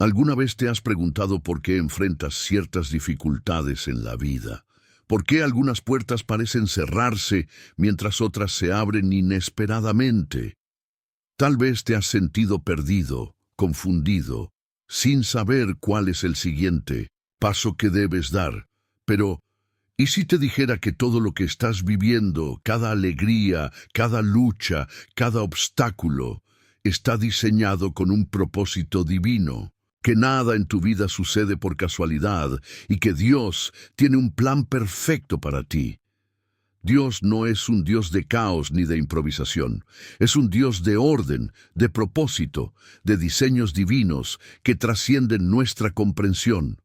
¿Alguna vez te has preguntado por qué enfrentas ciertas dificultades en la vida? ¿Por qué algunas puertas parecen cerrarse mientras otras se abren inesperadamente? Tal vez te has sentido perdido, confundido, sin saber cuál es el siguiente paso que debes dar. Pero, ¿y si te dijera que todo lo que estás viviendo, cada alegría, cada lucha, cada obstáculo, está diseñado con un propósito divino? Que nada en tu vida sucede por casualidad y que Dios tiene un plan perfecto para ti. Dios no es un Dios de caos ni de improvisación. Es un Dios de orden, de propósito, de diseños divinos que trascienden nuestra comprensión.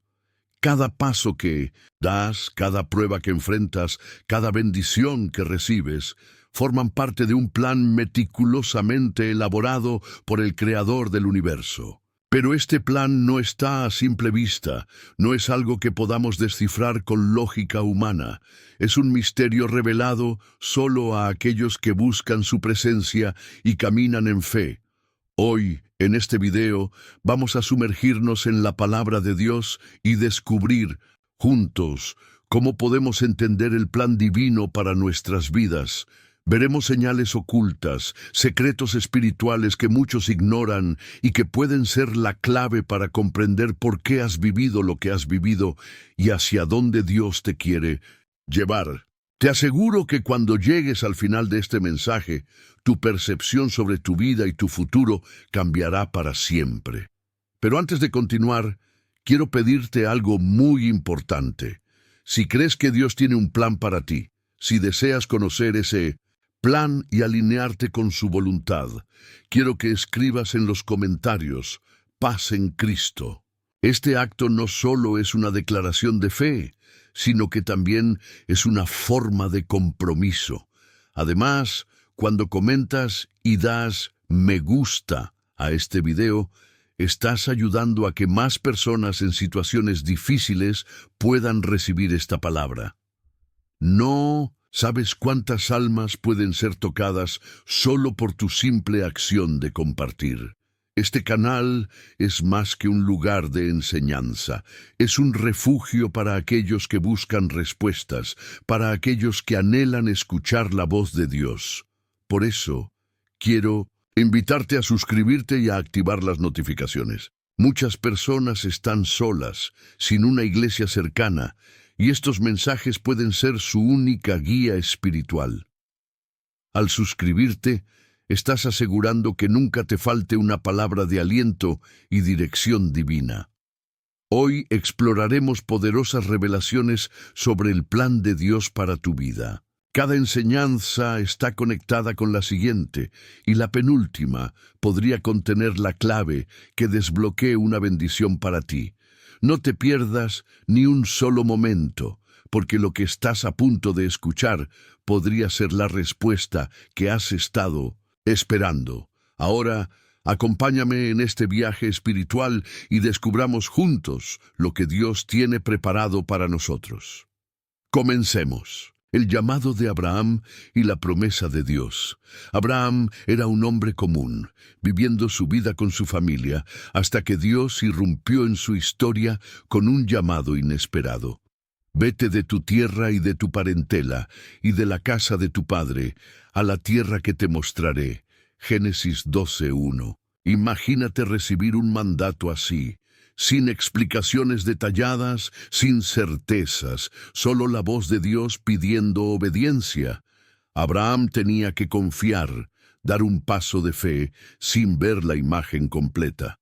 Cada paso que das, cada prueba que enfrentas, cada bendición que recibes, forman parte de un plan meticulosamente elaborado por el Creador del universo. Pero este plan no está a simple vista, no es algo que podamos descifrar con lógica humana. Es un misterio revelado solo a aquellos que buscan su presencia y caminan en fe. Hoy, en este video, vamos a sumergirnos en la palabra de Dios y descubrir, juntos, cómo podemos entender el plan divino para nuestras vidas. Veremos señales ocultas, secretos espirituales que muchos ignoran y que pueden ser la clave para comprender por qué has vivido lo que has vivido y hacia dónde Dios te quiere llevar. Te aseguro que cuando llegues al final de este mensaje, tu percepción sobre tu vida y tu futuro cambiará para siempre. Pero antes de continuar, quiero pedirte algo muy importante. Si crees que Dios tiene un plan para ti, si deseas conocer ese plan y alinearte con su voluntad, quiero que escribas en los comentarios, paz en Cristo. Este acto no solo es una declaración de fe, sino que también es una forma de compromiso. Además, cuando comentas y das me gusta a este video, estás ayudando a que más personas en situaciones difíciles puedan recibir esta palabra. No sabes cuántas almas pueden ser tocadas solo por tu simple acción de compartir. Este canal es más que un lugar de enseñanza, es un refugio para aquellos que buscan respuestas, para aquellos que anhelan escuchar la voz de Dios. Por eso, quiero invitarte a suscribirte y a activar las notificaciones. Muchas personas están solas, sin una iglesia cercana, y estos mensajes pueden ser su única guía espiritual. Al suscribirte, estás asegurando que nunca te falte una palabra de aliento y dirección divina. Hoy exploraremos poderosas revelaciones sobre el plan de Dios para tu vida. Cada enseñanza está conectada con la siguiente, y la penúltima podría contener la clave que desbloquee una bendición para ti. No te pierdas ni un solo momento, porque lo que estás a punto de escuchar podría ser la respuesta que has estado esperando. Ahora, acompáñame en este viaje espiritual y descubramos juntos lo que Dios tiene preparado para nosotros. Comencemos. El llamado de Abraham y la promesa de Dios. Abraham era un hombre común, viviendo su vida con su familia, hasta que Dios irrumpió en su historia con un llamado inesperado. Vete de tu tierra y de tu parentela, y de la casa de tu padre, a la tierra que te mostraré. Génesis 12:1. Imagínate recibir un mandato así, sin explicaciones detalladas, sin certezas, solo la voz de Dios pidiendo obediencia. Abraham tenía que confiar, dar un paso de fe, sin ver la imagen completa.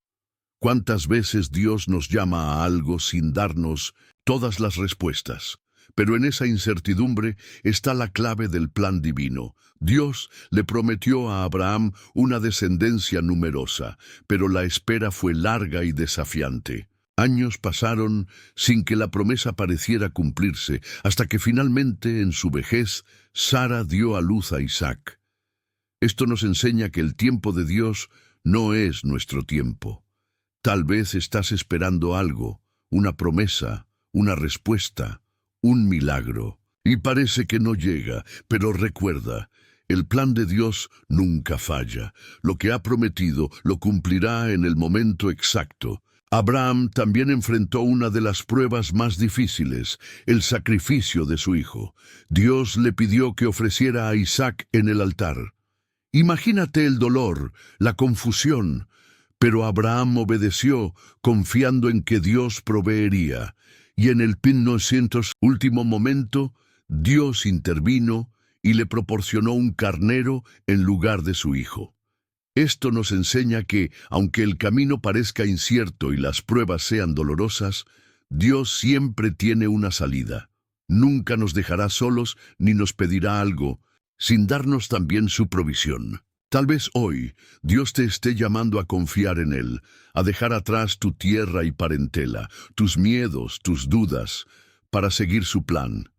¿Cuántas veces Dios nos llama a algo sin darnos todas las respuestas? Pero en esa incertidumbre está la clave del plan divino. Dios le prometió a Abraham una descendencia numerosa, pero la espera fue larga y desafiante. Años pasaron sin que la promesa pareciera cumplirse, hasta que finalmente, en su vejez, Sara dio a luz a Isaac. Esto nos enseña que el tiempo de Dios no es nuestro tiempo. Tal vez estás esperando algo, una promesa, una respuesta, un milagro, y parece que no llega, pero recuerda, el plan de Dios nunca falla. Lo que ha prometido lo cumplirá en el momento exacto. Abraham también enfrentó una de las pruebas más difíciles, el sacrificio de su hijo. Dios le pidió que ofreciera a Isaac en el altar. Imagínate el dolor, la confusión, pero Abraham obedeció confiando en que Dios proveería. Y en el 1900 último momento, Dios intervino y le proporcionó un carnero en lugar de su hijo. Esto nos enseña que, aunque el camino parezca incierto y las pruebas sean dolorosas, Dios siempre tiene una salida. Nunca nos dejará solos ni nos pedirá algo, sin darnos también su provisión. Tal vez hoy Dios te esté llamando a confiar en Él, a dejar atrás tu tierra y parentela, tus miedos, tus dudas, para seguir su plan.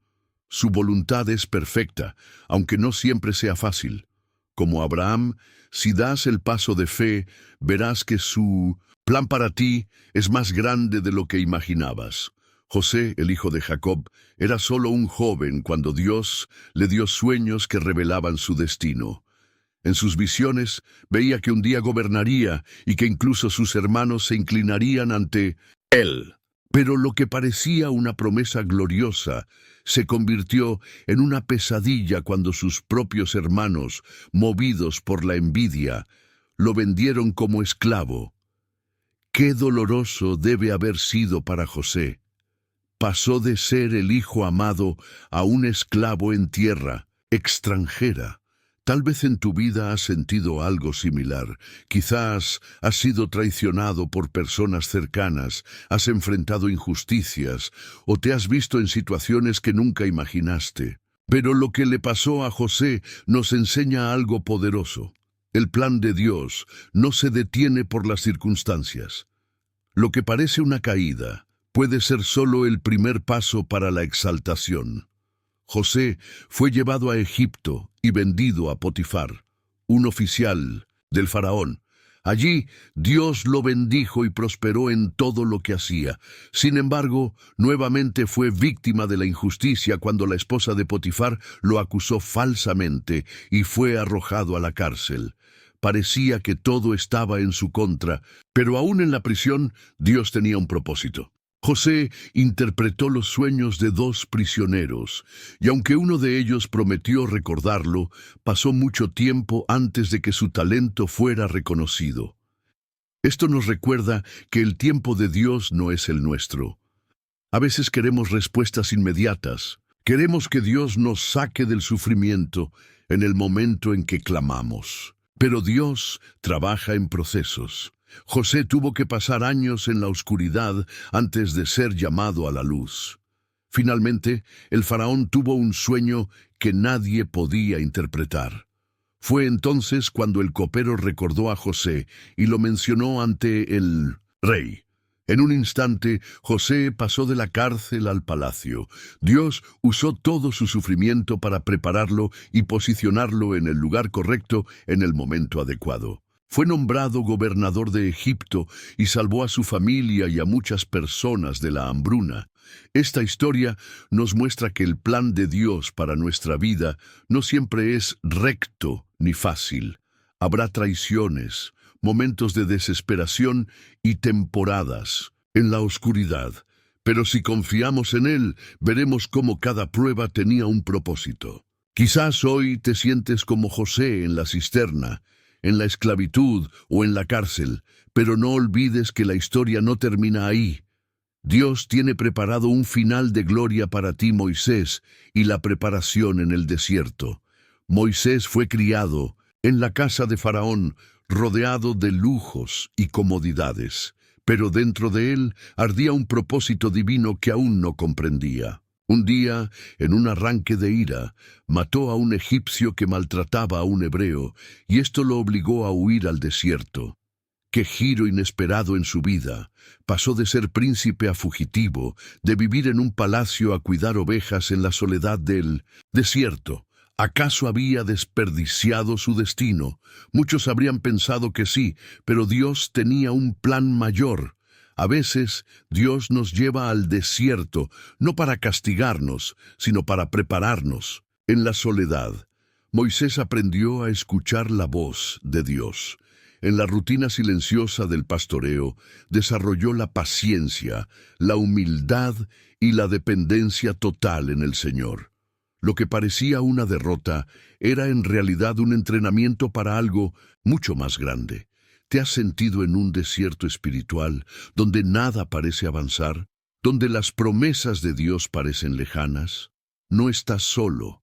Su voluntad es perfecta, aunque no siempre sea fácil. Como Abraham, si das el paso de fe, verás que su plan para ti es más grande de lo que imaginabas. José, el hijo de Jacob, era solo un joven cuando Dios le dio sueños que revelaban su destino. En sus visiones veía que un día gobernaría y que incluso sus hermanos se inclinarían ante él. Pero lo que parecía una promesa gloriosa se convirtió en una pesadilla cuando sus propios hermanos, movidos por la envidia, lo vendieron como esclavo. Qué doloroso debe haber sido para José. Pasó de ser el hijo amado a un esclavo en tierra extranjera. Tal vez en tu vida has sentido algo similar. Quizás has sido traicionado por personas cercanas, has enfrentado injusticias o te has visto en situaciones que nunca imaginaste. Pero lo que le pasó a José nos enseña algo poderoso. El plan de Dios no se detiene por las circunstancias. Lo que parece una caída puede ser solo el primer paso para la exaltación. José fue llevado a Egipto y vendido a Potifar, un oficial del faraón. Allí Dios lo bendijo y prosperó en todo lo que hacía. Sin embargo, nuevamente fue víctima de la injusticia cuando la esposa de Potifar lo acusó falsamente y fue arrojado a la cárcel. Parecía que todo estaba en su contra, pero aún en la prisión Dios tenía un propósito. José interpretó los sueños de dos prisioneros, y aunque uno de ellos prometió recordarlo, pasó mucho tiempo antes de que su talento fuera reconocido. Esto nos recuerda que el tiempo de Dios no es el nuestro. A veces queremos respuestas inmediatas. Queremos que Dios nos saque del sufrimiento en el momento en que clamamos. Pero Dios trabaja en procesos. José tuvo que pasar años en la oscuridad antes de ser llamado a la luz. Finalmente, el faraón tuvo un sueño que nadie podía interpretar. Fue entonces cuando el copero recordó a José y lo mencionó ante el rey. En un instante, José pasó de la cárcel al palacio. Dios usó todo su sufrimiento para prepararlo y posicionarlo en el lugar correcto en el momento adecuado. Fue nombrado gobernador de Egipto y salvó a su familia y a muchas personas de la hambruna. Esta historia nos muestra que el plan de Dios para nuestra vida no siempre es recto ni fácil. Habrá traiciones, momentos de desesperación y temporadas en la oscuridad. Pero si confiamos en Él, veremos cómo cada prueba tenía un propósito. Quizás hoy te sientes como José en la cisterna, en la esclavitud o en la cárcel, pero no olvides que la historia no termina ahí. Dios tiene preparado un final de gloria para ti, Moisés, y la preparación en el desierto. Moisés fue criado en la casa de Faraón, rodeado de lujos y comodidades, pero dentro de él ardía un propósito divino que aún no comprendía. Un día, en un arranque de ira, mató a un egipcio que maltrataba a un hebreo, y esto lo obligó a huir al desierto. ¡Qué giro inesperado en su vida! Pasó de ser príncipe a fugitivo, de vivir en un palacio a cuidar ovejas en la soledad del desierto. ¿Acaso había desperdiciado su destino? Muchos habrían pensado que sí, pero Dios tenía un plan mayor. A veces, Dios nos lleva al desierto, no para castigarnos, sino para prepararnos. En la soledad, Moisés aprendió a escuchar la voz de Dios. En la rutina silenciosa del pastoreo, desarrolló la paciencia, la humildad y la dependencia total en el Señor. Lo que parecía una derrota era en realidad un entrenamiento para algo mucho más grande. ¿Te has sentido en un desierto espiritual donde nada parece avanzar? ¿Donde las promesas de Dios parecen lejanas? No estás solo.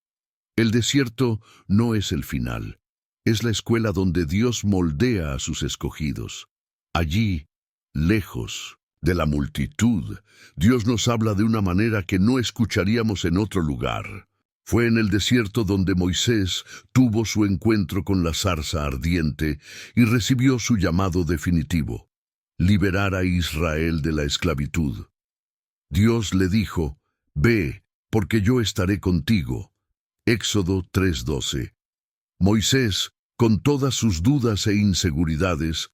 El desierto no es el final. Es la escuela donde Dios moldea a sus escogidos. Allí, lejos de la multitud, Dios nos habla de una manera que no escucharíamos en otro lugar. Fue en el desierto donde Moisés tuvo su encuentro con la zarza ardiente y recibió su llamado definitivo: liberar a Israel de la esclavitud. Dios le dijo: «Ve, porque yo estaré contigo». Éxodo 3:12. Moisés, con todas sus dudas e inseguridades,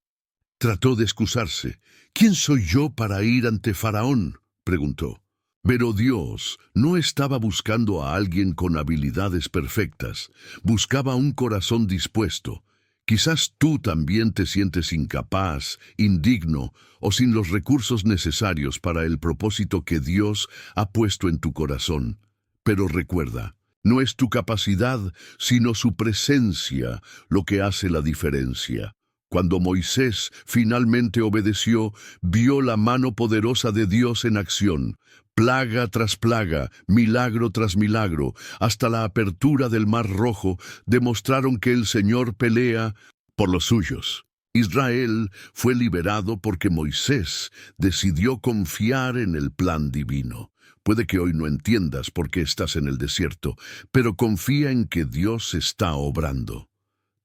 trató de excusarse. «¿Quién soy yo para ir ante Faraón?», preguntó. Pero Dios no estaba buscando a alguien con habilidades perfectas, buscaba un corazón dispuesto. Quizás tú también te sientes incapaz, indigno o sin los recursos necesarios para el propósito que Dios ha puesto en tu corazón. Pero recuerda, no es tu capacidad, sino su presencia lo que hace la diferencia. Cuando Moisés finalmente obedeció, vio la mano poderosa de Dios en acción. Plaga tras plaga, milagro tras milagro, hasta la apertura del Mar Rojo, demostraron que el Señor pelea por los suyos. Israel fue liberado porque Moisés decidió confiar en el plan divino. Puede que hoy no entiendas por qué estás en el desierto, pero confía en que Dios está obrando.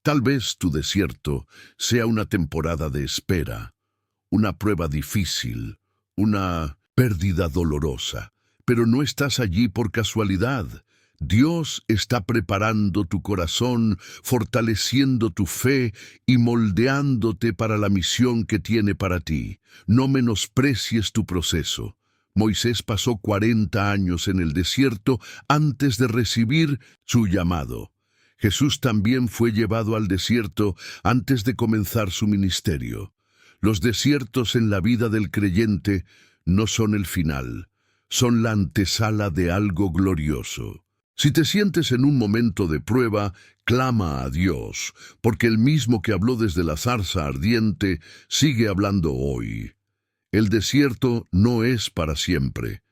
Tal vez tu desierto sea una temporada de espera, una prueba difícil, una pérdida dolorosa, pero no estás allí por casualidad. Dios está preparando tu corazón, fortaleciendo tu fe y moldeándote para la misión que tiene para ti. No menosprecies tu proceso. Moisés pasó 40 años en el desierto antes de recibir su llamado. Jesús también fue llevado al desierto antes de comenzar su ministerio. Los desiertos en la vida del creyente no son el final, son la antesala de algo glorioso. Si te sientes en un momento de prueba, clama a Dios, porque el mismo que habló desde la zarza ardiente sigue hablando hoy. El desierto no es para siempre.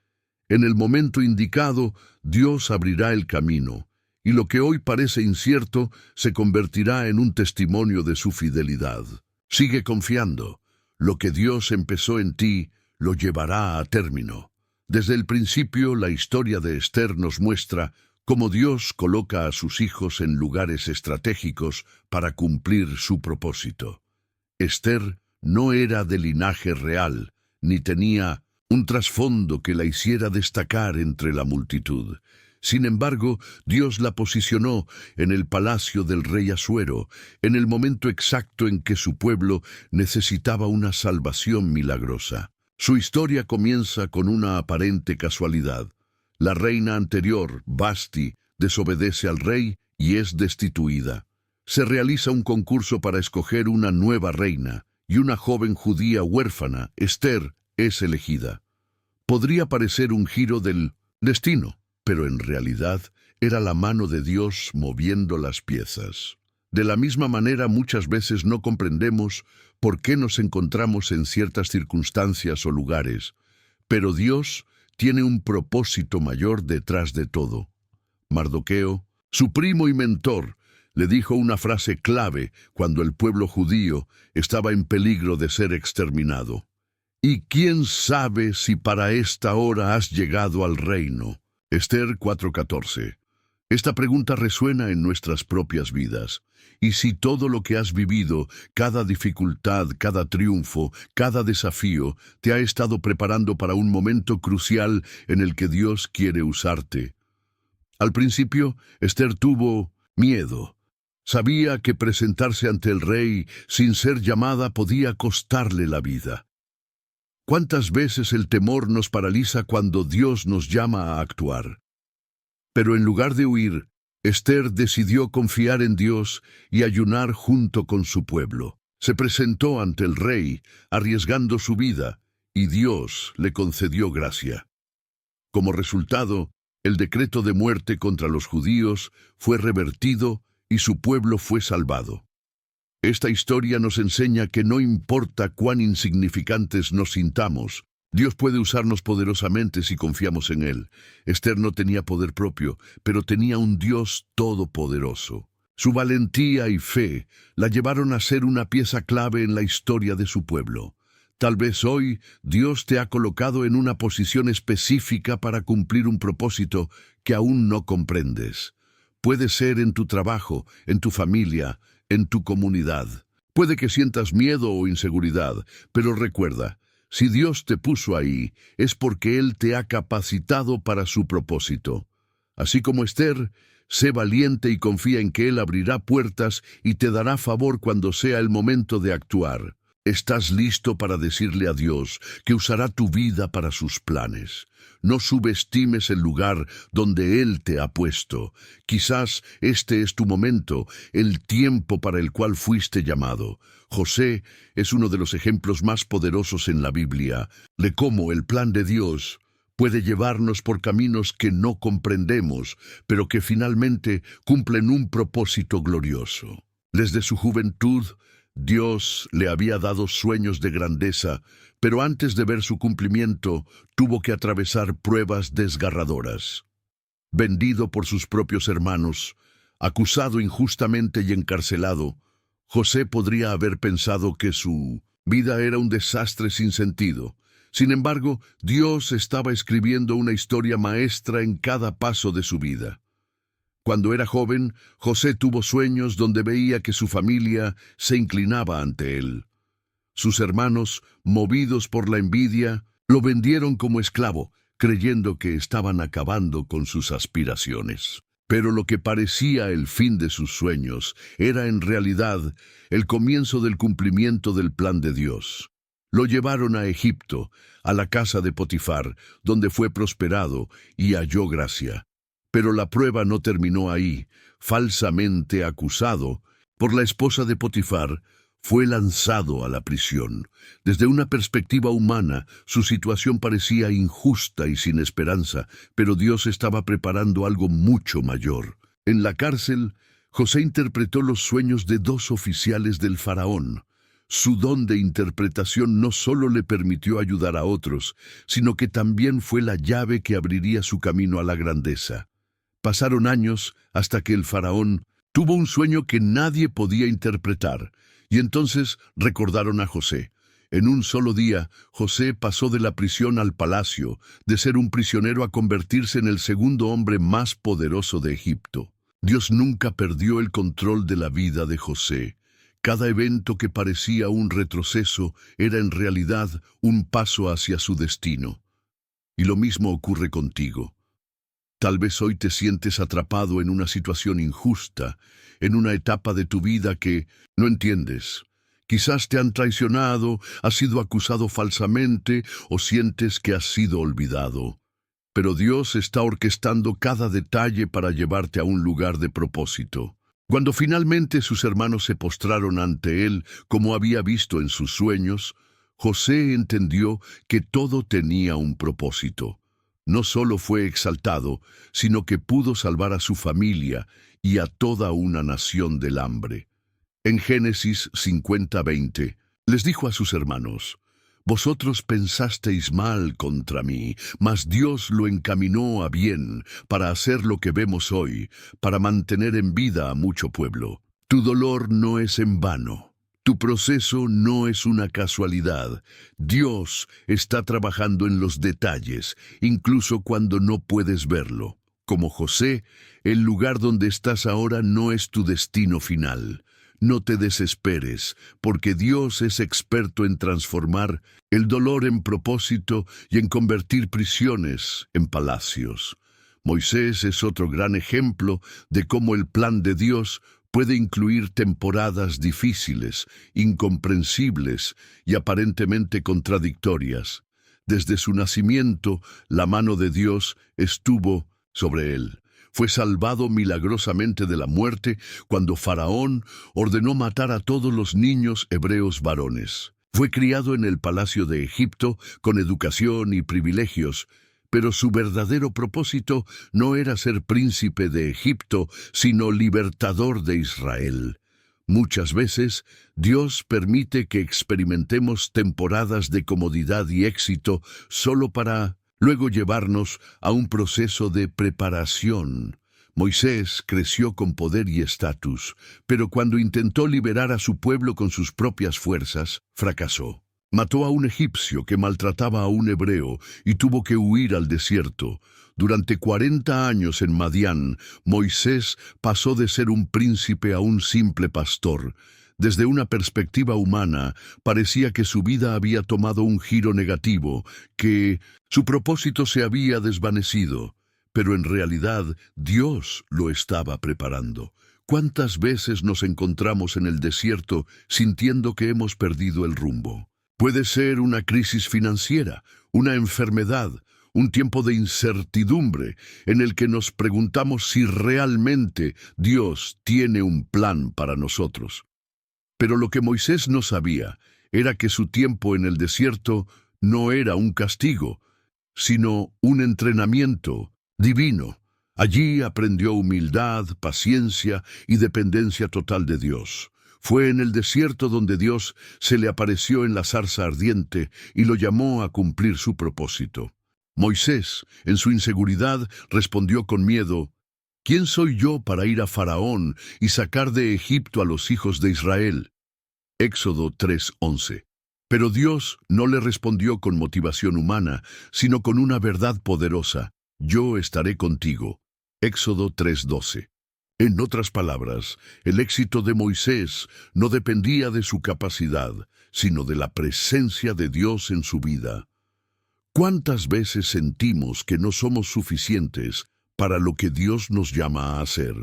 En el momento indicado, Dios abrirá el camino, y lo que hoy parece incierto se convertirá en un testimonio de su fidelidad. Sigue confiando. Lo que Dios empezó en ti, lo llevará a término. Desde el principio, la historia de Esther nos muestra cómo Dios coloca a sus hijos en lugares estratégicos para cumplir su propósito. Esther no era de linaje real, ni tenía un trasfondo que la hiciera destacar entre la multitud. Sin embargo, Dios la posicionó en el palacio del rey Asuero, en el momento exacto en que su pueblo necesitaba una salvación milagrosa. Su historia comienza con una aparente casualidad. La reina anterior, Vasti, desobedece al rey y es destituida. Se realiza un concurso para escoger una nueva reina, y una joven judía huérfana, Esther, es elegida. Podría parecer un giro del destino, pero en realidad era la mano de Dios moviendo las piezas. De la misma manera, muchas veces no comprendemos por qué nos encontramos en ciertas circunstancias o lugares, pero Dios tiene un propósito mayor detrás de todo. Mardoqueo, su primo y mentor, le dijo una frase clave cuando el pueblo judío estaba en peligro de ser exterminado. «¿Y quién sabe si para esta hora has llegado al reino?». Esther 4:14. Esta pregunta resuena en nuestras propias vidas. Y si todo lo que has vivido, cada dificultad, cada triunfo, cada desafío, te ha estado preparando para un momento crucial en el que Dios quiere usarte. Al principio, Esther tuvo miedo. Sabía que presentarse ante el rey sin ser llamada podía costarle la vida. ¿Cuántas veces el temor nos paraliza cuando Dios nos llama a actuar? Pero en lugar de huir, Esther decidió confiar en Dios y ayunar junto con su pueblo. Se presentó ante el rey, arriesgando su vida, y Dios le concedió gracia. Como resultado, el decreto de muerte contra los judíos fue revertido y su pueblo fue salvado. Esta historia nos enseña que no importa cuán insignificantes nos sintamos, Dios puede usarnos poderosamente si confiamos en Él. Esther no tenía poder propio, pero tenía un Dios todopoderoso. Su valentía y fe la llevaron a ser una pieza clave en la historia de su pueblo. Tal vez hoy Dios te ha colocado en una posición específica para cumplir un propósito que aún no comprendes. Puede ser en tu trabajo, en tu familia, en tu comunidad. Puede que sientas miedo o inseguridad, pero recuerda, si Dios te puso ahí, es porque Él te ha capacitado para su propósito. Así como Esther, sé valiente y confía en que Él abrirá puertas y te dará favor cuando sea el momento de actuar. ¿Estás listo para decirle a Dios que usará tu vida para sus planes? No subestimes el lugar donde Él te ha puesto. Quizás este es tu momento, el tiempo para el cual fuiste llamado. José es uno de los ejemplos más poderosos en la Biblia de cómo el plan de Dios puede llevarnos por caminos que no comprendemos, pero que finalmente cumplen un propósito glorioso. Desde su juventud, Dios le había dado sueños de grandeza, pero antes de ver su cumplimiento, tuvo que atravesar pruebas desgarradoras. Vendido por sus propios hermanos, acusado injustamente y encarcelado, José podría haber pensado que su vida era un desastre sin sentido. Sin embargo, Dios estaba escribiendo una historia maestra en cada paso de su vida. Cuando era joven, José tuvo sueños donde veía que su familia se inclinaba ante él. Sus hermanos, movidos por la envidia, lo vendieron como esclavo, creyendo que estaban acabando con sus aspiraciones. Pero lo que parecía el fin de sus sueños era en realidad el comienzo del cumplimiento del plan de Dios. Lo llevaron a Egipto, a la casa de Potifar, donde fue prosperado y halló gracia. Pero la prueba no terminó ahí. Falsamente acusado por la esposa de Potifar, fue lanzado a la prisión. Desde una perspectiva humana, su situación parecía injusta y sin esperanza, pero Dios estaba preparando algo mucho mayor. En la cárcel, José interpretó los sueños de 2 oficiales del faraón. Su don de interpretación no solo le permitió ayudar a otros, sino que también fue la llave que abriría su camino a la grandeza. Pasaron años hasta que el faraón tuvo un sueño que nadie podía interpretar, y entonces recordaron a José. En un solo día, José pasó de la prisión al palacio, de ser un prisionero a convertirse en el segundo hombre más poderoso de Egipto. Dios nunca perdió el control de la vida de José. Cada evento que parecía un retroceso era en realidad un paso hacia su destino. Y lo mismo ocurre contigo. Tal vez hoy te sientes atrapado en una situación injusta, en una etapa de tu vida que no entiendes. Quizás te han traicionado, has sido acusado falsamente o sientes que has sido olvidado. Pero Dios está orquestando cada detalle para llevarte a un lugar de propósito. Cuando finalmente sus hermanos se postraron ante él, como había visto en sus sueños, José entendió que todo tenía un propósito. No solo fue exaltado, sino que pudo salvar a su familia y a toda una nación del hambre. En Génesis 50:20, les dijo a sus hermanos: «Vosotros pensasteis mal contra mí, mas Dios lo encaminó a bien para hacer lo que vemos hoy, para mantener en vida a mucho pueblo. Tu dolor no es en vano. Tu proceso no es una casualidad. Dios está trabajando en los detalles, incluso cuando no puedes verlo. Como José, el lugar donde estás ahora no es tu destino final. No te desesperes, porque Dios es experto en transformar el dolor en propósito y en convertir prisiones en palacios. Moisés es otro gran ejemplo de cómo el plan de Dios puede incluir temporadas difíciles, incomprensibles y aparentemente contradictorias. Desde su nacimiento, la mano de Dios estuvo sobre él. Fue salvado milagrosamente de la muerte cuando Faraón ordenó matar a todos los niños hebreos varones. Fue criado en el palacio de Egipto con educación y privilegios, pero su verdadero propósito no era ser príncipe de Egipto, sino libertador de Israel. Muchas veces, Dios permite que experimentemos temporadas de comodidad y éxito solo para luego llevarnos a un proceso de preparación. Moisés creció con poder y estatus, pero cuando intentó liberar a su pueblo con sus propias fuerzas, fracasó. Mató a un egipcio que maltrataba a un hebreo y tuvo que huir al desierto. Durante 40 años en Madián, Moisés pasó de ser un príncipe a un simple pastor. Desde una perspectiva humana, parecía que su vida había tomado un giro negativo, que su propósito se había desvanecido. Pero en realidad, Dios lo estaba preparando. ¿Cuántas veces nos encontramos en el desierto sintiendo que hemos perdido el rumbo? Puede ser una crisis financiera, una enfermedad, un tiempo de incertidumbre en el que nos preguntamos si realmente Dios tiene un plan para nosotros. Pero lo que Moisés no sabía era que su tiempo en el desierto no era un castigo, sino un entrenamiento divino. Allí aprendió humildad, paciencia y dependencia total de Dios. Fue en el desierto donde Dios se le apareció en la zarza ardiente y lo llamó a cumplir su propósito. Moisés, en su inseguridad, respondió con miedo: ¿Quién soy yo para ir a Faraón y sacar de Egipto a los hijos de Israel? Éxodo 3:11. Pero Dios no le respondió con motivación humana, sino con una verdad poderosa: yo estaré contigo. Éxodo 3:12. En otras palabras, el éxito de Moisés no dependía de su capacidad, sino de la presencia de Dios en su vida. ¿Cuántas veces sentimos que no somos suficientes para lo que Dios nos llama a hacer?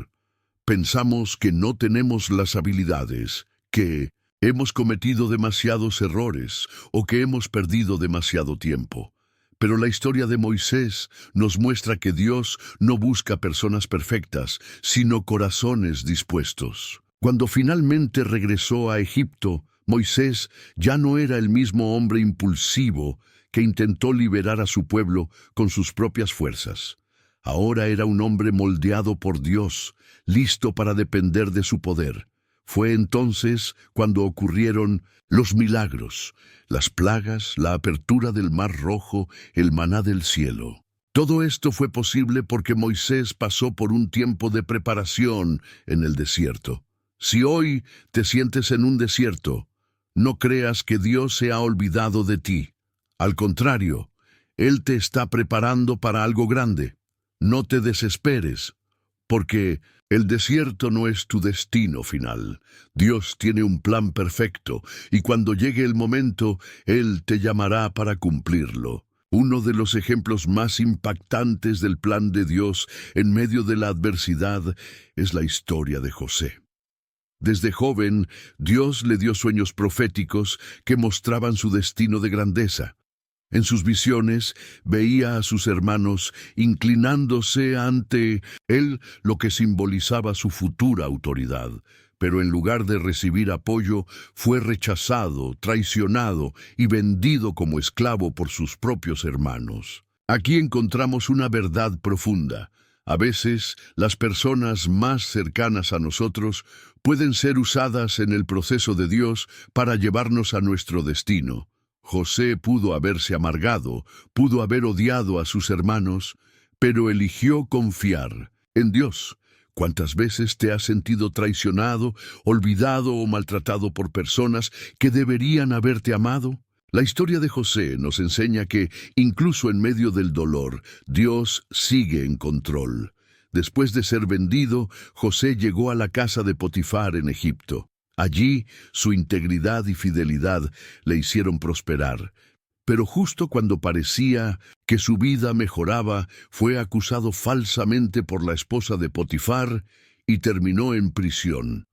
Pensamos que no tenemos las habilidades, que hemos cometido demasiados errores o que hemos perdido demasiado tiempo. Pero la historia de Moisés nos muestra que Dios no busca personas perfectas, sino corazones dispuestos. Cuando finalmente regresó a Egipto, Moisés ya no era el mismo hombre impulsivo que intentó liberar a su pueblo con sus propias fuerzas. Ahora era un hombre moldeado por Dios, listo para depender de su poder. Fue entonces cuando ocurrieron los milagros, las plagas, la apertura del Mar Rojo, el maná del cielo. Todo esto fue posible porque Moisés pasó por un tiempo de preparación en el desierto. Si hoy te sientes en un desierto, no creas que Dios se ha olvidado de ti. Al contrario, Él te está preparando para algo grande. No te desesperes, porque el desierto no es tu destino final. Dios tiene un plan perfecto, y cuando llegue el momento, Él te llamará para cumplirlo. Uno de los ejemplos más impactantes del plan de Dios en medio de la adversidad es la historia de José. Desde joven, Dios le dio sueños proféticos que mostraban su destino de grandeza. En sus visiones veía a sus hermanos inclinándose ante él, lo que simbolizaba su futura autoridad. Pero en lugar de recibir apoyo, fue rechazado, traicionado y vendido como esclavo por sus propios hermanos. Aquí encontramos una verdad profunda. A veces, las personas más cercanas a nosotros pueden ser usadas en el proceso de Dios para llevarnos a nuestro destino. José pudo haberse amargado, pudo haber odiado a sus hermanos, pero eligió confiar en Dios. ¿Cuántas veces te has sentido traicionado, olvidado o maltratado por personas que deberían haberte amado? La historia de José nos enseña que, incluso en medio del dolor, Dios sigue en control. Después de ser vendido, José llegó a la casa de Potifar en Egipto. Allí, su integridad y fidelidad le hicieron prosperar. Pero justo cuando parecía que su vida mejoraba, fue acusado falsamente por la esposa de Potifar y terminó en prisión.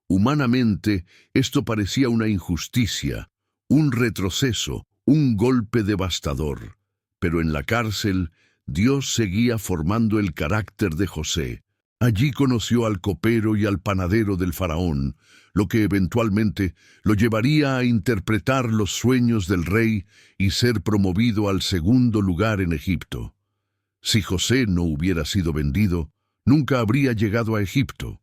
Humanamente, esto parecía una injusticia, un retroceso, un golpe devastador. Pero en la cárcel, Dios seguía formando el carácter de José. Allí conoció al copero y al panadero del faraón, lo que eventualmente lo llevaría a interpretar los sueños del rey y ser promovido al segundo lugar en Egipto. Si José no hubiera sido vendido, nunca habría llegado a Egipto.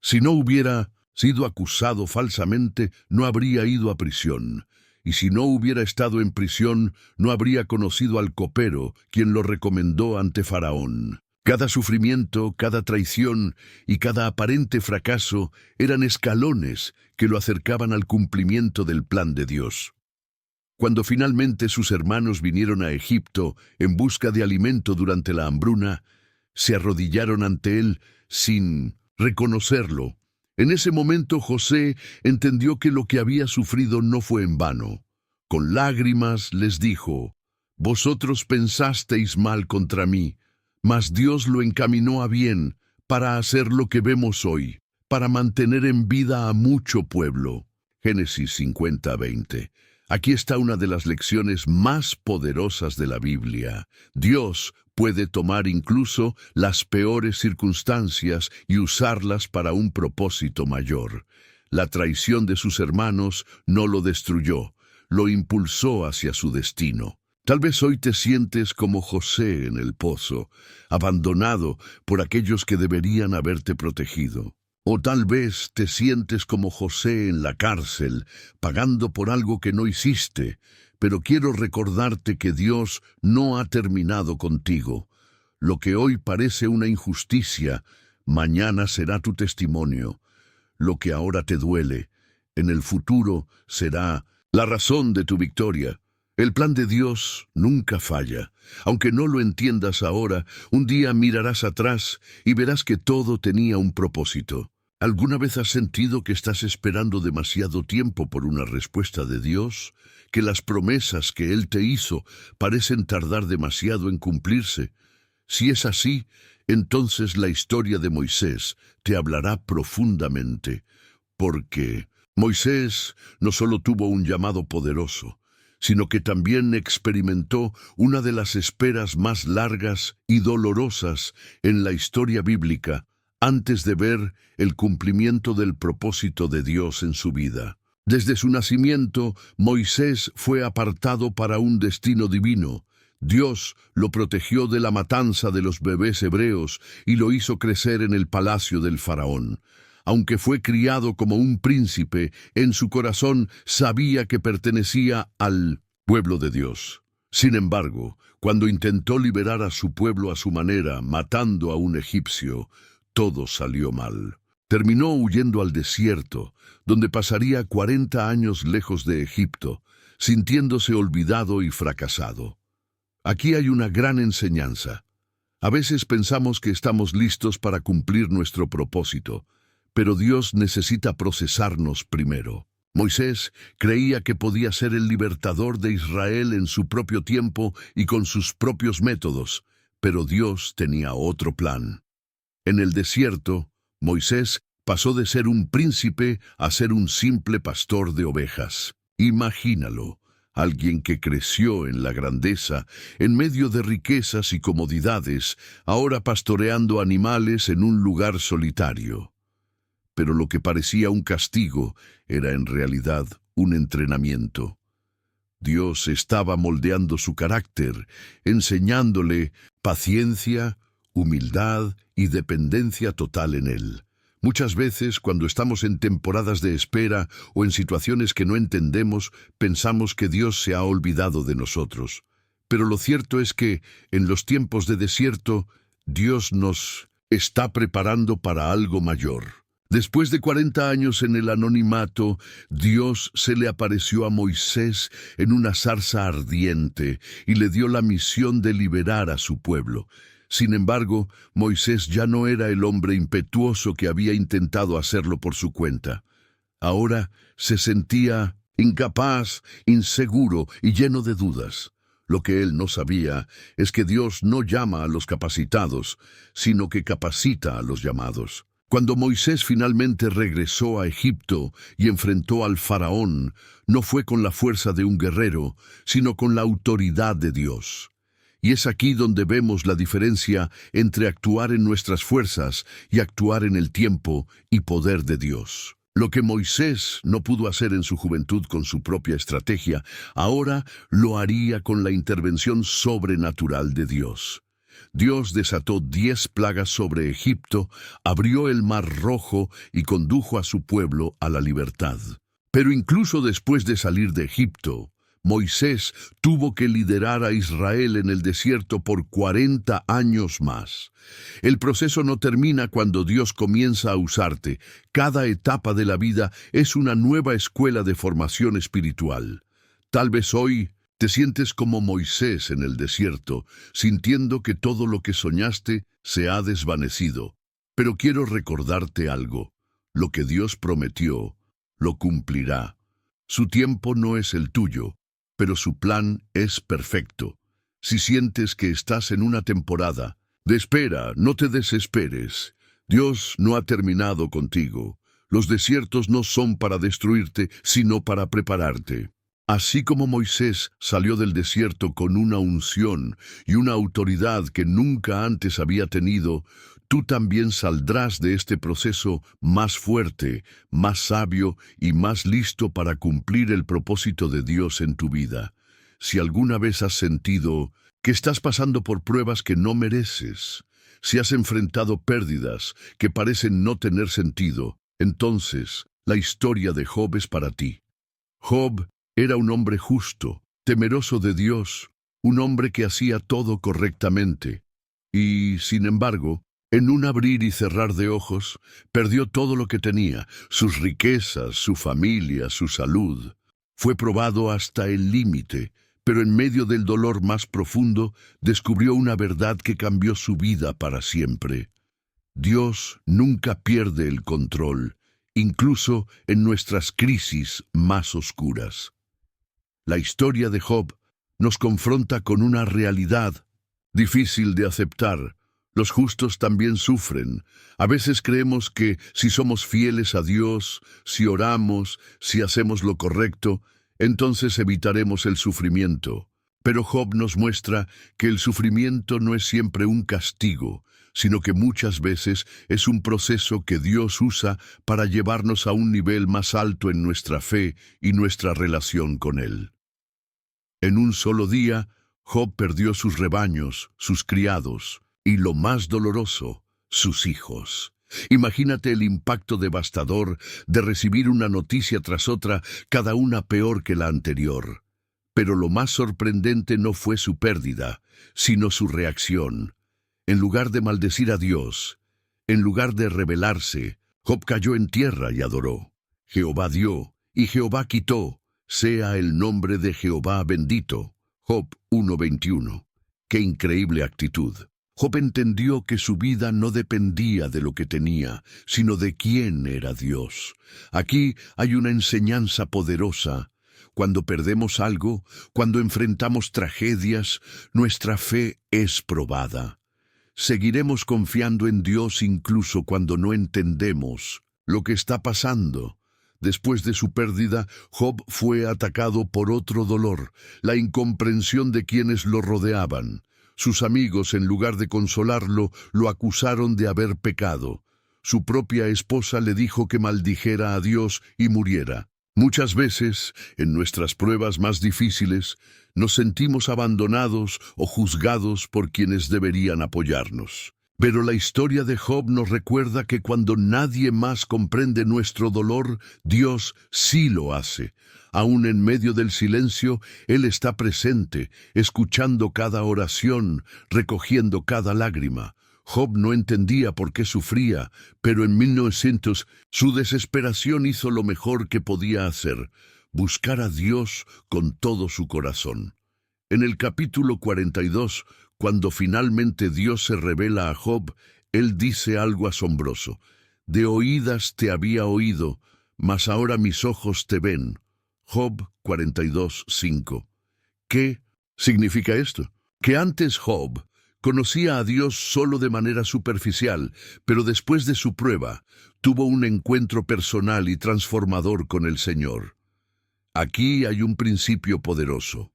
Si no hubiera sido acusado falsamente, no habría ido a prisión. Y si no hubiera estado en prisión, no habría conocido al copero, quien lo recomendó ante Faraón. Cada sufrimiento, cada traición y cada aparente fracaso eran escalones que lo acercaban al cumplimiento del plan de Dios. Cuando finalmente sus hermanos vinieron a Egipto en busca de alimento durante la hambruna, se arrodillaron ante él sin reconocerlo. En ese momento José entendió que lo que había sufrido no fue en vano. Con lágrimas les dijo: «Vosotros pensasteis mal contra mí, mas Dios lo encaminó a bien para hacer lo que vemos hoy, para mantener en vida a mucho pueblo». Génesis 50:20. Aquí está una de las lecciones más poderosas de la Biblia. Dios puede tomar incluso las peores circunstancias y usarlas para un propósito mayor. La traición de sus hermanos no lo destruyó, lo impulsó hacia su destino. Tal vez hoy te sientes como José en el pozo, abandonado por aquellos que deberían haberte protegido. O tal vez te sientes como José en la cárcel, pagando por algo que no hiciste, pero quiero recordarte que Dios no ha terminado contigo. Lo que hoy parece una injusticia, mañana será tu testimonio. Lo que ahora te duele, en el futuro será la razón de tu victoria. El plan de Dios nunca falla. Aunque no lo entiendas ahora, un día mirarás atrás y verás que todo tenía un propósito. ¿Alguna vez has sentido que estás esperando demasiado tiempo por una respuesta de Dios? ¿Que las promesas que Él te hizo parecen tardar demasiado en cumplirse? Si es así, entonces la historia de Moisés te hablará profundamente, porque Moisés no solo tuvo un llamado poderoso, sino que también experimentó una de las esperas más largas y dolorosas en la historia bíblica antes de ver el cumplimiento del propósito de Dios en su vida. Desde su nacimiento, Moisés fue apartado para un destino divino. Dios lo protegió de la matanza de los bebés hebreos y lo hizo crecer en el palacio del faraón. Aunque fue criado como un príncipe, en su corazón sabía que pertenecía al pueblo de Dios. Sin embargo, cuando intentó liberar a su pueblo a su manera, matando a un egipcio, todo salió mal. Terminó huyendo al desierto, donde pasaría 40 años lejos de Egipto, sintiéndose olvidado y fracasado. Aquí hay una gran enseñanza. A veces pensamos que estamos listos para cumplir nuestro propósito, pero Dios necesita procesarnos primero. Moisés creía que podía ser el libertador de Israel en su propio tiempo y con sus propios métodos, pero Dios tenía otro plan. En el desierto, Moisés pasó de ser un príncipe a ser un simple pastor de ovejas. Imagínalo, alguien que creció en la grandeza, en medio de riquezas y comodidades, ahora pastoreando animales en un lugar solitario. Pero lo que parecía un castigo era en realidad un entrenamiento. Dios estaba moldeando su carácter, enseñándole paciencia, humildad y dependencia total en Él. Muchas veces, cuando estamos en temporadas de espera o en situaciones que no entendemos, pensamos que Dios se ha olvidado de nosotros. Pero lo cierto es que, en los tiempos de desierto, Dios nos está preparando para algo mayor. Después de 40 años en el anonimato, Dios se le apareció a Moisés en una zarza ardiente y le dio la misión de liberar a su pueblo. Sin embargo, Moisés ya no era el hombre impetuoso que había intentado hacerlo por su cuenta. Ahora se sentía incapaz, inseguro y lleno de dudas. Lo que él no sabía es que Dios no llama a los capacitados, sino que capacita a los llamados. Cuando Moisés finalmente regresó a Egipto y enfrentó al faraón, no fue con la fuerza de un guerrero, sino con la autoridad de Dios. Y es aquí donde vemos la diferencia entre actuar en nuestras fuerzas y actuar en el tiempo y poder de Dios. Lo que Moisés no pudo hacer en su juventud con su propia estrategia, ahora lo haría con la intervención sobrenatural de Dios. Dios desató 10 plagas sobre Egipto, abrió el Mar Rojo y condujo a su pueblo a la libertad. Pero incluso después de salir de Egipto, Moisés tuvo que liderar a Israel en el desierto por 40 años más. El proceso no termina cuando Dios comienza a usarte. Cada etapa de la vida es una nueva escuela de formación espiritual. Tal vez hoy te sientes como Moisés en el desierto, sintiendo que todo lo que soñaste se ha desvanecido. Pero quiero recordarte algo. Lo que Dios prometió, lo cumplirá. Su tiempo no es el tuyo, pero su plan es perfecto. Si sientes que estás en una temporada de espera, no te desesperes. Dios no ha terminado contigo. Los desiertos no son para destruirte, sino para prepararte. Así como Moisés salió del desierto con una unción y una autoridad que nunca antes había tenido, tú también saldrás de este proceso más fuerte, más sabio y más listo para cumplir el propósito de Dios en tu vida. Si alguna vez has sentido que estás pasando por pruebas que no mereces, si has enfrentado pérdidas que parecen no tener sentido, entonces la historia de Job es para ti. Job era un hombre justo, temeroso de Dios, un hombre que hacía todo correctamente. Y, sin embargo, en un abrir y cerrar de ojos, perdió todo lo que tenía, sus riquezas, su familia, su salud. Fue probado hasta el límite, pero en medio del dolor más profundo, descubrió una verdad que cambió su vida para siempre. Dios nunca pierde el control, incluso en nuestras crisis más oscuras. La historia de Job nos confronta con una realidad difícil de aceptar. Los justos también sufren. A veces creemos que si somos fieles a Dios, si oramos, si hacemos lo correcto, entonces evitaremos el sufrimiento. Pero Job nos muestra que el sufrimiento no es siempre un castigo, sino que muchas veces es un proceso que Dios usa para llevarnos a un nivel más alto en nuestra fe y nuestra relación con Él. En un solo día, Job perdió sus rebaños, sus criados, y lo más doloroso, sus hijos. Imagínate el impacto devastador de recibir una noticia tras otra, cada una peor que la anterior. Pero lo más sorprendente no fue su pérdida, sino su reacción. En lugar de maldecir a Dios, en lugar de rebelarse, Job cayó en tierra y adoró. Jehová dio, y Jehová quitó. Sea el nombre de Jehová bendito. Job 1:21. ¡Qué increíble actitud! Job entendió que su vida no dependía de lo que tenía, sino de quién era Dios. Aquí hay una enseñanza poderosa. Cuando perdemos algo, cuando enfrentamos tragedias, nuestra fe es probada. Seguiremos confiando en Dios incluso cuando no entendemos lo que está pasando. Después de su pérdida, Job fue atacado por otro dolor, la incomprensión de quienes lo rodeaban. Sus amigos, en lugar de consolarlo, lo acusaron de haber pecado. Su propia esposa le dijo que maldijera a Dios y muriera. Muchas veces, en nuestras pruebas más difíciles, nos sentimos abandonados o juzgados por quienes deberían apoyarnos. Pero la historia de Job nos recuerda que cuando nadie más comprende nuestro dolor, Dios sí lo hace. Aún en medio del silencio, Él está presente, escuchando cada oración, recogiendo cada lágrima. Job no entendía por qué sufría, pero en 1900 su desesperación hizo lo mejor que podía hacer, buscar a Dios con todo su corazón. En el capítulo 42, cuando finalmente Dios se revela a Job, Él dice algo asombroso. De oídas te había oído, mas ahora mis ojos te ven. Job 42:5. ¿Qué significa esto? Que antes Job conocía a Dios solo de manera superficial, pero después de su prueba, tuvo un encuentro personal y transformador con el Señor. Aquí hay un principio poderoso.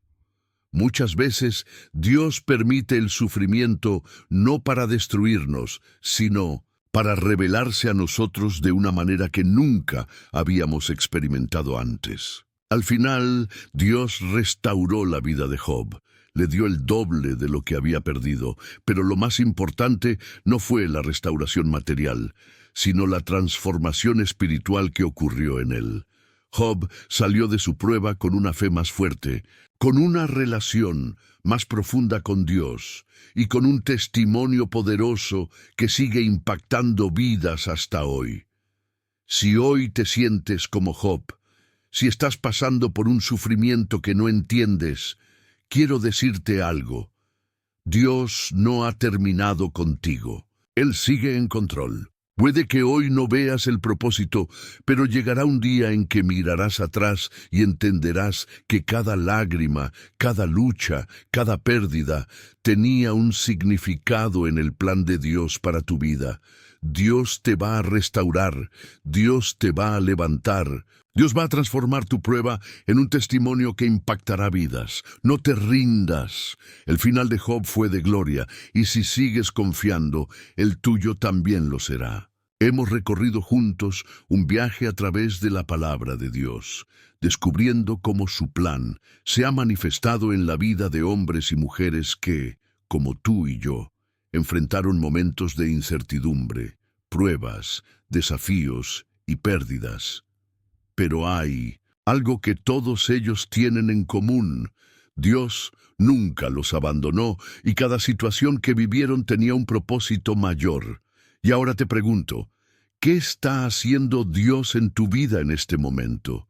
Muchas veces Dios permite el sufrimiento no para destruirnos, sino para revelarse a nosotros de una manera que nunca habíamos experimentado antes. Al final, Dios restauró la vida de Job. Le dio el doble de lo que había perdido, pero lo más importante no fue la restauración material, sino la transformación espiritual que ocurrió en él. Job salió de su prueba con una fe más fuerte, con una relación más profunda con Dios y con un testimonio poderoso que sigue impactando vidas hasta hoy. Si hoy te sientes como Job, si estás pasando por un sufrimiento que no entiendes, quiero decirte algo. Dios no ha terminado contigo. Él sigue en control. Puede que hoy no veas el propósito, pero llegará un día en que mirarás atrás y entenderás que cada lágrima, cada lucha, cada pérdida tenía un significado en el plan de Dios para tu vida. Dios te va a restaurar, Dios te va a levantar, Dios va a transformar tu prueba en un testimonio que impactará vidas. No te rindas. El final de Job fue de gloria, y si sigues confiando, el tuyo también lo será. Hemos recorrido juntos un viaje a través de la palabra de Dios, descubriendo cómo su plan se ha manifestado en la vida de hombres y mujeres que, como tú y yo, enfrentaron momentos de incertidumbre, pruebas, desafíos y pérdidas. Pero hay algo que todos ellos tienen en común. Dios nunca los abandonó y cada situación que vivieron tenía un propósito mayor. Y ahora te pregunto, ¿qué está haciendo Dios en tu vida en este momento?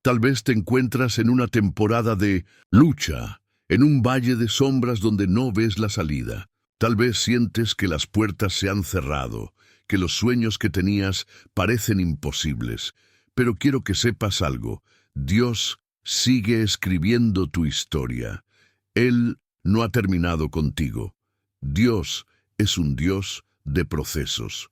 Tal vez te encuentras en una temporada de lucha, en un valle de sombras donde no ves la salida. Tal vez sientes que las puertas se han cerrado, que los sueños que tenías parecen imposibles. Pero quiero que sepas algo. Dios sigue escribiendo tu historia. Él no ha terminado contigo. Dios es un Dios de procesos.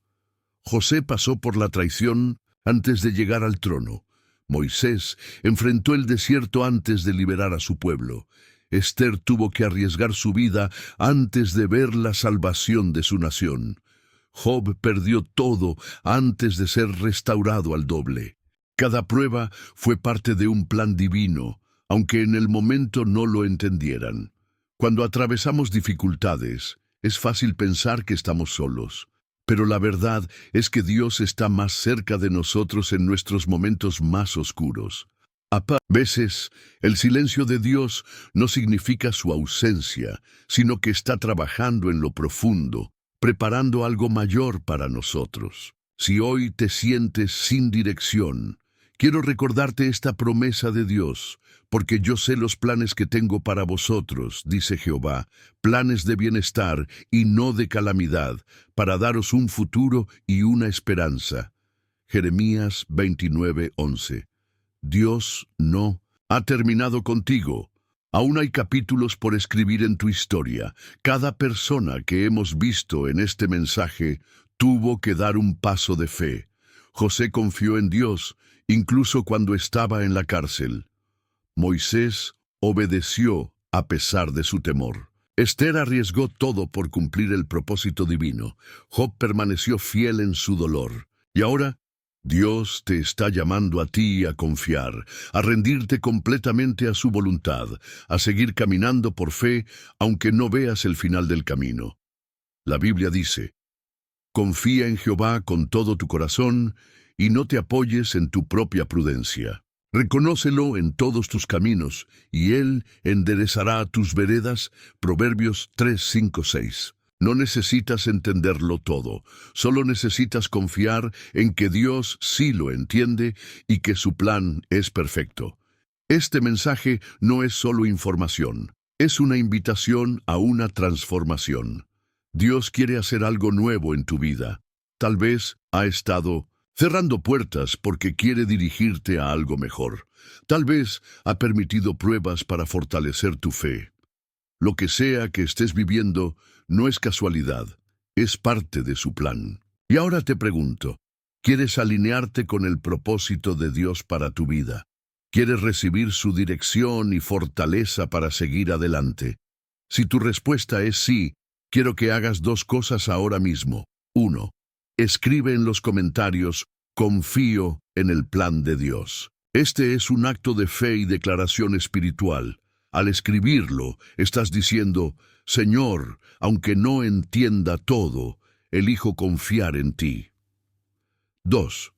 José pasó por la traición antes de llegar al trono. Moisés enfrentó el desierto antes de liberar a su pueblo. Esther tuvo que arriesgar su vida antes de ver la salvación de su nación. Job perdió todo antes de ser restaurado al doble. Cada prueba fue parte de un plan divino, aunque en el momento no lo entendieran. Cuando atravesamos dificultades, es fácil pensar que estamos solos. Pero la verdad es que Dios está más cerca de nosotros en nuestros momentos más oscuros. A veces, el silencio de Dios no significa su ausencia, sino que está trabajando en lo profundo, preparando algo mayor para nosotros. Si hoy te sientes sin dirección, quiero recordarte esta promesa de Dios, porque yo sé los planes que tengo para vosotros, dice Jehová, planes de bienestar y no de calamidad, para daros un futuro y una esperanza. Jeremías 29:11. Dios no ha terminado contigo. Aún hay capítulos por escribir en tu historia. Cada persona que hemos visto en este mensaje tuvo que dar un paso de fe. José confió en Dios, incluso cuando estaba en la cárcel. Moisés obedeció a pesar de su temor. Esther arriesgó todo por cumplir el propósito divino. Job permaneció fiel en su dolor. Y ahora, Dios te está llamando a ti a confiar, a rendirte completamente a su voluntad, a seguir caminando por fe, aunque no veas el final del camino. La Biblia dice, confía en Jehová con todo tu corazón y no te apoyes en tu propia prudencia. Reconócelo en todos tus caminos, y Él enderezará tus veredas. Proverbios 3:5-6. No necesitas entenderlo todo, solo necesitas confiar en que Dios sí lo entiende y que su plan es perfecto. Este mensaje no es solo información, es una invitación a una transformación. Dios quiere hacer algo nuevo en tu vida. Tal vez ha estado cerrando puertas porque quiere dirigirte a algo mejor. Tal vez ha permitido pruebas para fortalecer tu fe. Lo que sea que estés viviendo no es casualidad, es parte de su plan. Y ahora te pregunto, ¿quieres alinearte con el propósito de Dios para tu vida? ¿Quieres recibir su dirección y fortaleza para seguir adelante? Si tu respuesta es sí, quiero que hagas dos cosas ahora mismo. 1. Escribe en los comentarios: confío en el plan de Dios. Este es un acto de fe y declaración espiritual. Al escribirlo, estás diciendo: Señor, aunque no entienda todo, elijo confiar en ti. 2.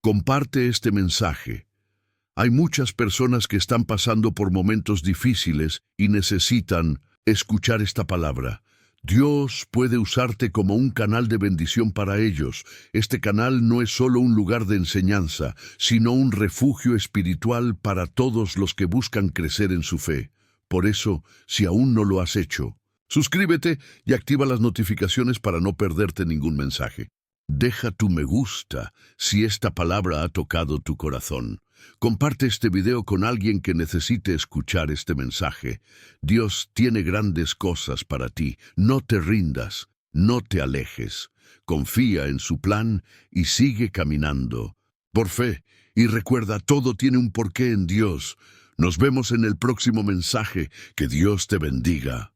Comparte este mensaje. Hay muchas personas que están pasando por momentos difíciles y necesitan escuchar esta palabra. Dios puede usarte como un canal de bendición para ellos. Este canal no es solo un lugar de enseñanza, sino un refugio espiritual para todos los que buscan crecer en su fe. Por eso, si aún no lo has hecho, suscríbete y activa las notificaciones para no perderte ningún mensaje. Deja tu me gusta si esta palabra ha tocado tu corazón. Comparte este video con alguien que necesite escuchar este mensaje. Dios tiene grandes cosas para ti. No te rindas, no te alejes. Confía en su plan y sigue caminando por fe. Y recuerda, todo tiene un porqué en Dios. Nos vemos en el próximo mensaje. Que Dios te bendiga.